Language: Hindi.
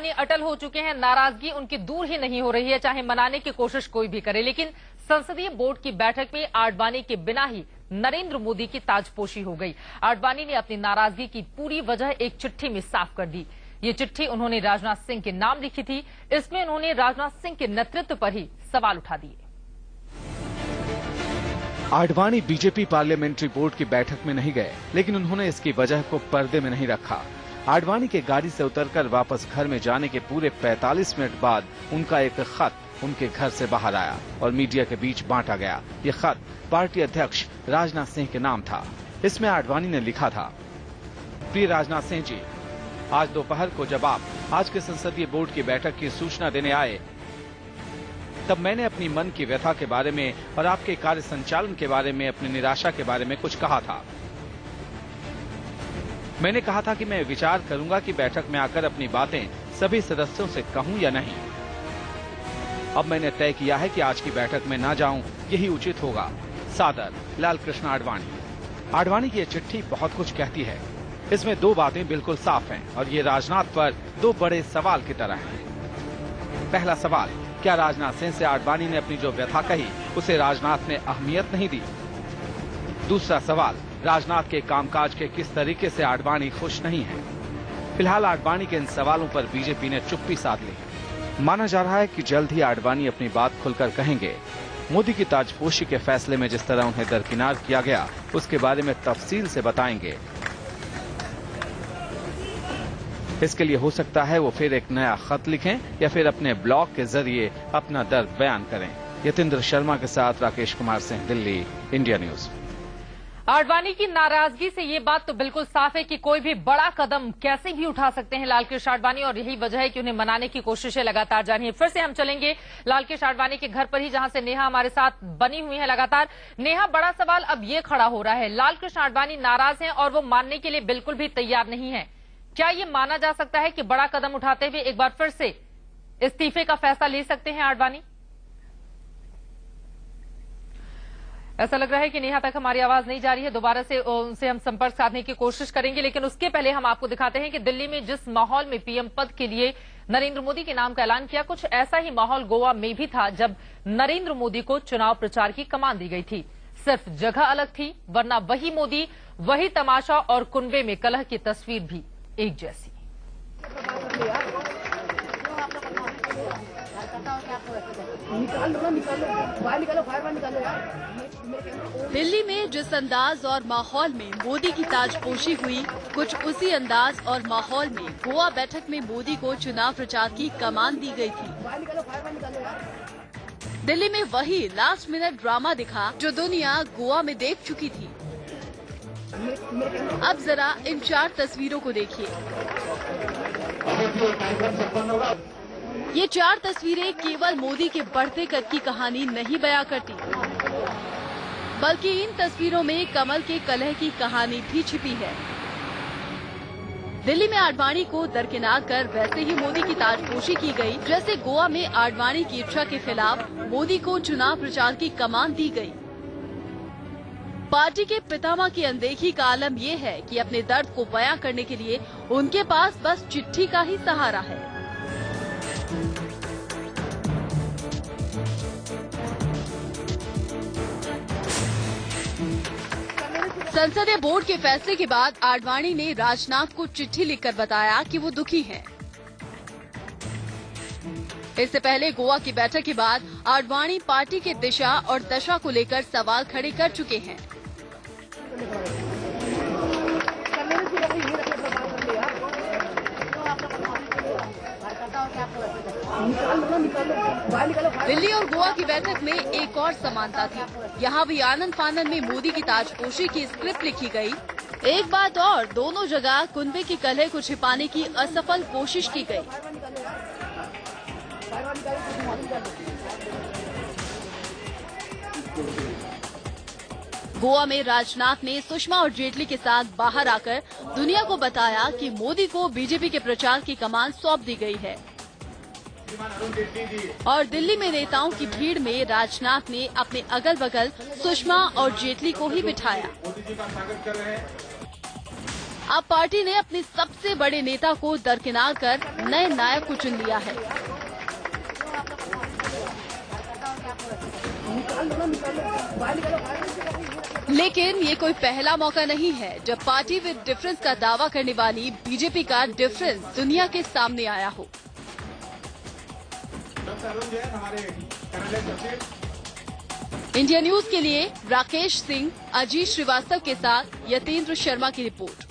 आडवाणी अटल हो चुके हैं, नाराजगी उनकी दूर ही नहीं हो रही है, चाहे मनाने की कोशिश कोई भी करे। लेकिन संसदीय बोर्ड की बैठक में आडवाणी के बिना ही नरेंद्र मोदी की ताजपोशी हो गई। आडवाणी ने अपनी नाराजगी की पूरी वजह एक चिट्ठी में साफ कर दी। ये चिट्ठी उन्होंने राजनाथ सिंह के नाम लिखी थी। इसमें उन्होंने राजनाथ सिंह के नेतृत्व पर ही सवाल उठा दिए। आडवाणी बीजेपी पार्लियामेंट्री बोर्ड की बैठक में नहीं गए, लेकिन उन्होंने इसकी वजह को पर्दे में नहीं रखा। आडवाणी के गाड़ी से उतरकर वापस घर में जाने के पूरे 45 मिनट बाद उनका एक खत उनके घर से बाहर आया और मीडिया के बीच बांटा गया। ये खत पार्टी अध्यक्ष राजनाथ सिंह के नाम था। इसमें आडवाणी ने लिखा था, प्रिय राजनाथ सिंह जी, आज दोपहर को जब आप आज के संसदीय बोर्ड की बैठक की सूचना देने आए, तब मैंने अपनी मन की व्यथा के बारे में और आपके कार्य संचालन के बारे में, अपनी निराशा के बारे में कुछ कहा था। मैंने कहा था कि मैं विचार करूंगा कि बैठक में आकर अपनी बातें सभी सदस्यों से कहूं या नहीं। अब मैंने तय किया है कि आज की बैठक में ना जाऊं, यही उचित होगा। सादर, लाल कृष्ण आडवाणी। आडवाणी की यह चिट्ठी बहुत कुछ कहती है। इसमें दो बातें बिल्कुल साफ हैं और ये राजनाथ पर दो बड़े सवाल की तरह हैं। पहला सवाल, क्या राजनाथ सिंह से आडवाणी ने अपनी जो व्यथा कही उसे राजनाथ ने अहमियत नहीं दी? दूसरा सवाल, राजनाथ के कामकाज के किस तरीके से आडवाणी खुश नहीं है? फिलहाल आडवाणी के इन सवालों पर बीजेपी ने चुप्पी साध ली। माना जा रहा है कि जल्द ही आडवाणी अपनी बात खुलकर कहेंगे। मोदी की ताजपोशी के फैसले में जिस तरह उन्हें दरकिनार किया गया, उसके बारे में तफसील से बताएंगे। इसके लिए हो सकता है वो फिर एक नया खत लिखें या फिर अपने ब्लॉग के जरिए अपना दर्द बयान करें। यतेंद्र शर्मा के साथ राकेश कुमार सिंह, दिल्ली, इंडिया न्यूज। आडवाणी की नाराजगी से ये बात तो बिल्कुल साफ है कि कोई भी बड़ा कदम कैसे भी उठा सकते हैं लालकृष्ण आडवाणी, और यही वजह है कि उन्हें मनाने की कोशिशें लगातार जारी हैं। फिर से हम चलेंगे लालकृष्ण आडवाणी के घर पर ही, जहां से नेहा हमारे साथ बनी हुई है लगातार। नेहा, बड़ा सवाल अब ये खड़ा हो रहा है, लालकृष्ण आडवाणी नाराज हैं और वो मानने के लिए बिल्कुल भी तैयार नहीं है। क्या ये माना जा सकता है कि बड़ा कदम उठाते हुए एक बार फिर से इस्तीफे का फैसला ले सकते हैं आडवाणी? ऐसा लग रहा है कि नेहा तक हमारी आवाज नहीं जा रही है। दोबारा से उनसे हम संपर्क साधने की कोशिश करेंगे, लेकिन उसके पहले हम आपको दिखाते हैं कि दिल्ली में जिस माहौल में पीएम पद के लिए नरेंद्र मोदी के नाम का ऐलान किया, कुछ ऐसा ही माहौल गोवा में भी था जब नरेंद्र मोदी को चुनाव प्रचार की कमान दी गई थी। सिर्फ जगह अलग थी, वरना वही मोदी, वही तमाशा और कुनबे में कलह की तस्वीर भी एक जैसी। दिल्ली में जिस अंदाज और माहौल में मोदी की ताजपोशी हुई, कुछ उसी अंदाज और माहौल में गोवा बैठक में मोदी को चुनाव प्रचार की कमान दी गई थी। दिल्ली में वही लास्ट मिनट ड्रामा दिखा जो दुनिया गोवा में देख चुकी थी। अब जरा इन 4 तस्वीरों को देखिए। ये 4 तस्वीरें केवल मोदी के बढ़ते कद की कहानी नहीं बयां करती, बल्कि इन तस्वीरों में कमल के कलह की कहानी भी छिपी है। दिल्ली में आडवाणी को दरकिनार कर वैसे ही मोदी की ताजपोशी की गई, जैसे गोवा में आडवाणी की इच्छा के खिलाफ मोदी को चुनाव प्रचार की कमान दी गई। पार्टी के पितामह की अनदेखी का आलम यह है कि अपने दर्द को बयां करने के लिए उनके पास बस चिट्ठी का ही सहारा है। संसदीय बोर्ड के फैसले के बाद आडवाणी ने राजनाथ को चिट्ठी लिखकर बताया कि वो दुखी हैं। इससे पहले गोवा की बैठक के बाद आडवाणी पार्टी के दिशा और दशा को लेकर सवाल खड़े कर चुके हैं। दिल्ली और गोवा की बैठक में एक और समानता थी। यहाँ भी आनंद फानन में मोदी की ताजपोशी की स्क्रिप्ट लिखी गई। एक बात और, दोनों जगह कुनबे की कलह को छिपाने की असफल कोशिश की गई। गोवा में राजनाथ ने सुषमा और जेटली के साथ बाहर आकर दुनिया को बताया कि मोदी को बीजेपी के प्रचार की कमान सौंप दी गई है। और दिल्ली में नेताओं की भीड़ में राजनाथ ने अपने अगल बगल सुषमा और जेटली को ही बिठाया। अब पार्टी ने अपने सबसे बड़े नेता को दरकिनार कर नए नायक को चुन लिया है। लेकिन ये कोई पहला मौका नहीं है जब पार्टी विद डिफरेंस का दावा करने वाली बीजेपी का डिफरेंस दुनिया के सामने आया हो। इंडिया न्यूज के लिए राकेश सिंह, अजीत श्रीवास्तव के साथ यतेंद्र शर्मा की रिपोर्ट।